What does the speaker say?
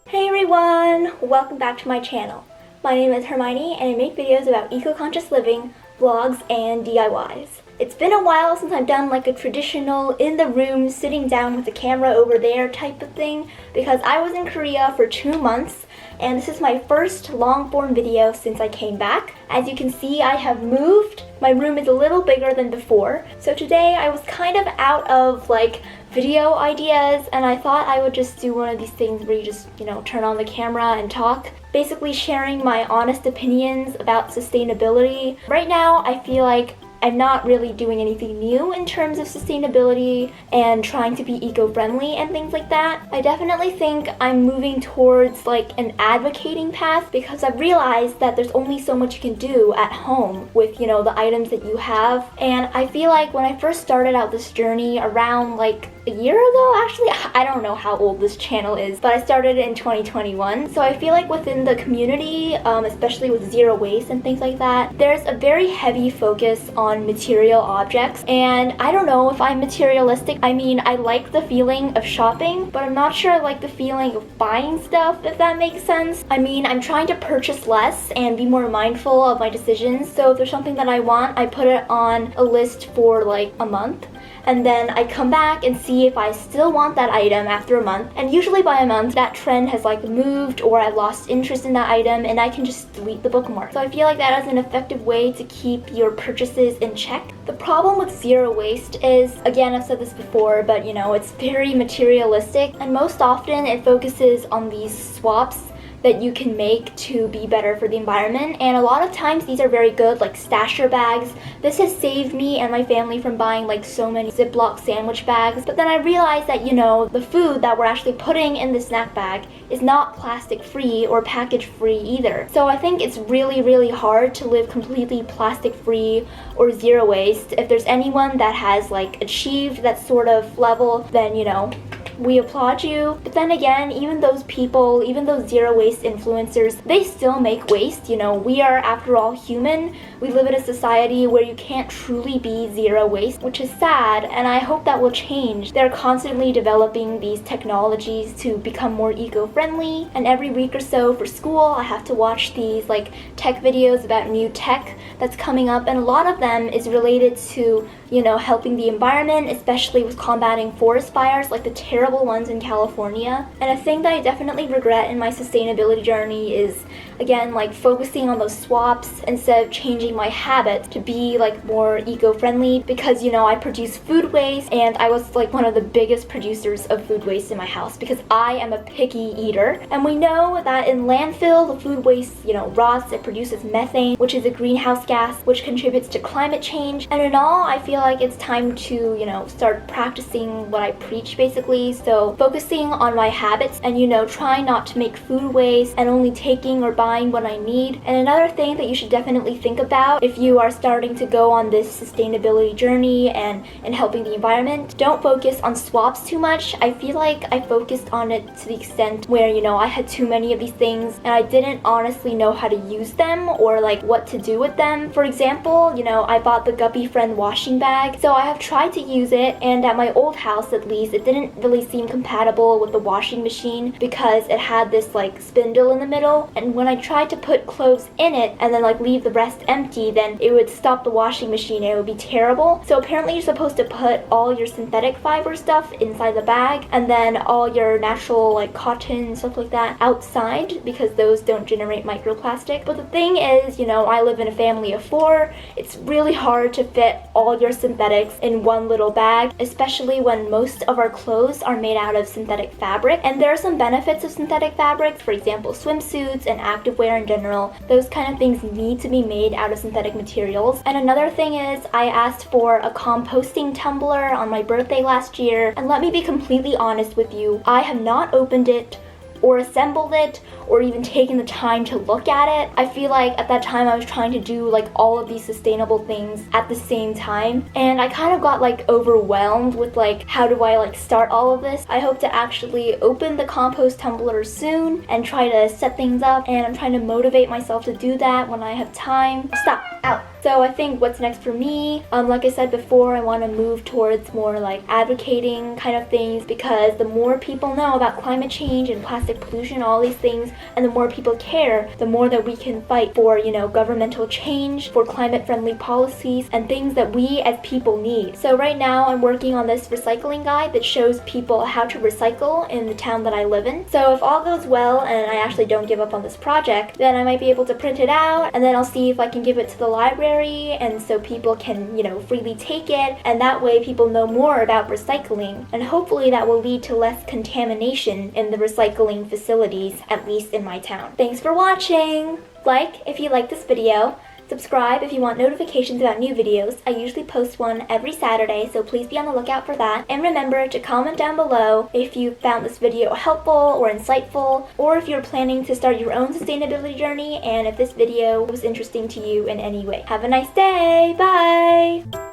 Hey everyone! Welcome back to my channel. My name is Hermione and I make videos about eco-conscious living, vlogs, and DIYs. It's been a while since I've done like a traditional in the room sitting down with the camera over there type of thing because I was in Korea for 2 months and this is my first long form video since I came back. As you can see, I have moved. My room is a little bigger than before. So today I was kind of out of like video ideas and I thought I would just do one of these things where you just, turn on the camera and talk. Basically sharing my honest opinions about sustainability. Right now I feel like I'm not really doing anything new in terms of sustainability and trying to be eco-friendly and things like that. I definitely think I'm moving towards like an advocating path because I've realized that there's only so much you can do at home with, the items that you have. And I feel like when I first started out this journey around like a year ago, actually, I don't know how old this channel is, but I started it in 2021. So I feel like within the community, especially with zero waste and things like that, there's a very heavy focus on material objects. And I don't know if I'm materialistic. I mean, I like the feeling of shopping, but I'm not sure I like the feeling of buying stuff, if that makes sense. I mean, I'm trying to purchase less and be more mindful of my decisions. So if there's something that I want, I put it on a list for like a month. And then I come back and see if I still want that item after a month. And usually by a month, that trend has like moved or I've lost interest in that item and I can just delete the bookmark. So I feel like that is an effective way to keep your purchases in check. The problem with zero waste is, again, I've said this before, but it's very materialistic. And most often it focuses on these swaps that you can make to be better for the environment, and a lot of times these are very good, like stasher bags. This has saved me and my family from buying like so many Ziploc sandwich bags. But then I realized that the food that we're actually putting in the snack bag is not plastic free or package free either. So I think it's really hard to live completely plastic free or zero waste. If there's anyone that has like achieved that sort of level, then we applaud you. But then again, even those people, even those zero waste influencers, they still make waste. We are, after all, human. We live in a society where you can't truly be zero waste, which is sad, and I hope that will change. They're constantly developing these technologies to become more eco-friendly, and every week or so for school, I have to watch these like tech videos about new tech that's coming up, and a lot of them is related to helping the environment, especially with combating forest fires like the terrible ones in California. And a thing that I definitely regret in my sustainability journey is, again, like focusing on those swaps instead of changing my habits to be like more eco-friendly because I produce food waste and I was like one of the biggest producers of food waste in my house because I am a picky eater. And we know that in landfill, the food waste, rots, it produces methane, which is a greenhouse gas, which contributes to climate change. And in all, I feel like it's time to, start practicing what I preach basically. So focusing on my habits and, trying not to make food waste and only taking or buying what I need. And another thing that you should definitely think about if you are starting to go on this sustainability journey and helping the environment, don't focus on swaps too much. I feel like I focused on it to the extent where, I had too many of these things and I didn't honestly know how to use them or like what to do with them. For example, I bought the Guppy Friend washing bag, so I have tried to use it, and at my old house at least, it didn't really seem compatible with the washing machine because it had this like spindle in the middle, and when I tried to put clothes in it and then like leave the rest empty, then it would stop the washing machine and it would be terrible. So apparently you're supposed to put all your synthetic fiber stuff inside the bag and then all your natural like cotton and stuff like that outside because those don't generate microplastic. But the thing is, I live in a family of 4. It's really hard to fit all your synthetics in one little bag, especially when most of our clothes are made out of synthetic fabric. And there are some benefits of synthetic fabrics, for example, swimsuits and activewear in general. Those kind of things need to be made out of synthetic materials. And another thing is, I asked for a composting tumbler on my birthday last year, and let me be completely honest with you, I have not opened it or assembled it or even taken the time to look at it. I feel like at that time I was trying to do like all of these sustainable things at the same time, and I kind of got like overwhelmed with like how do I like start all of this. I hope to actually open the compost tumbler soon and try to set things up, and I'm trying to motivate myself to do that when I have time. Stop. out. So I think what's next for me, like I said before, I want to move towards more like advocating kind of things, because the more people know about climate change and plastic pollution, all these things, and the more people care, the more that we can fight for, governmental change, for climate-friendly policies, and things that we as people need. So right now I'm working on this recycling guide that shows people how to recycle in the town that I live in. So if all goes well and I actually don't give up on this project, then I might be able to print it out, and then I'll see if I can give it to the library, and so people can, freely take it, and that way people know more about recycling, and hopefully that will lead to less contamination in the recycling facilities, at least in my town. Thanks for watching! Like if you like this video, subscribe if you want notifications about new videos. I usually post one every Saturday, so please be on the lookout for that. And remember to comment down below if you found this video helpful or insightful, or if you're planning to start your own sustainability journey, and if this video was interesting to you in any way. Have a nice day! Bye!